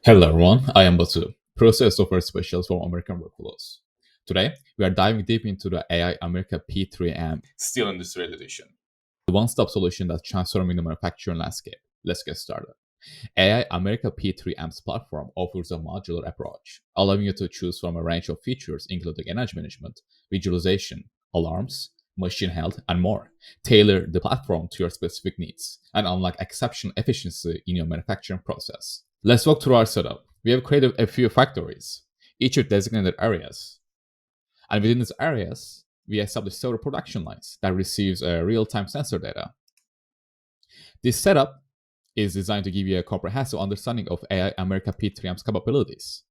Hello everyone, I am Batu, process software specialist for American Workflows. Today, we are diving deep into the AI America P3M Steel Industrial Edition, the one-stop solution that's transforming the manufacturing landscape. Let's get started. AI America P3M's platform offers a modular approach, allowing you to choose from a range of features including energy management, visualization, alarms, machine health, and more. Tailor the platform to your specific needs and unlock exceptional efficiency in your manufacturing process. Let's walk through our setup. We have created a few factories, each with designated areas. And within these areas, we establish several production lines that receives real-time sensor data. This setup is designed to give you a comprehensive understanding of AI America P3M's capabilities.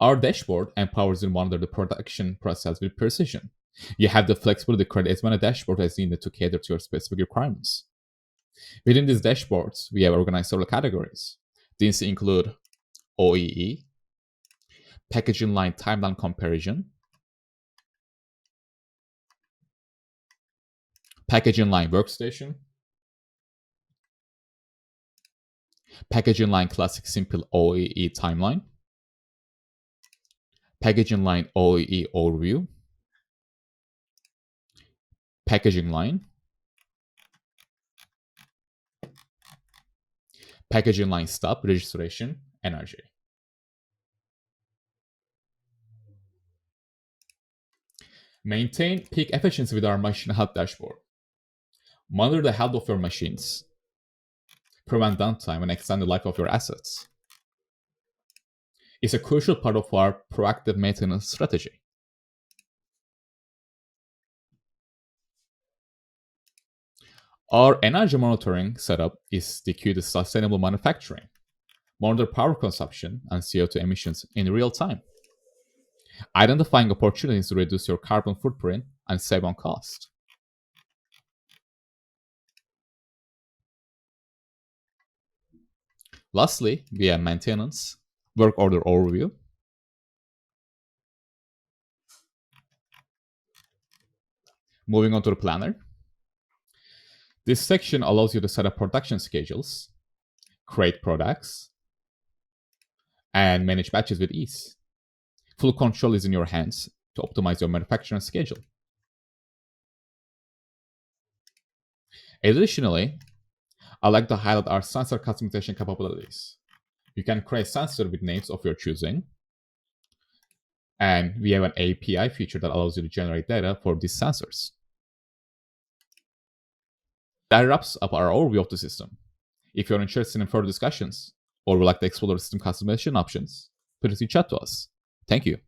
Our dashboard empowers you to monitor the production process with precision. You have the flexibility to create as many dashboards as needed to cater to your specific requirements. Within these dashboards, we have organized several categories. These include OEE, packaging line timeline comparison, packaging line workstation, packaging line classic simple OEE timeline, packaging line OEE overview, packaging line, packaging line stop, registration, energy. Maintain peak efficiency with our machine health dashboard. Monitor the health of your machines. Prevent downtime and extend the life of your assets. It's a crucial part of our proactive maintenance strategy. Our energy monitoring setup is the key to sustainable manufacturing. Monitor power consumption and CO2 emissions in real time, identifying opportunities to reduce your carbon footprint and save on cost. Lastly, we have maintenance, work order overview, moving on to the planner. This section allows you to set up production schedules, create products, and manage batches with ease. Full control is in your hands to optimize your manufacturing schedule. Additionally, I'd like to highlight our sensor customization capabilities. You can create sensors with names of your choosing, and we have an API feature that allows you to generate data for these sensors. That wraps up our overview of the system. If you're interested in further discussions or would like to explore the system customization options, please reach out to us. Thank you.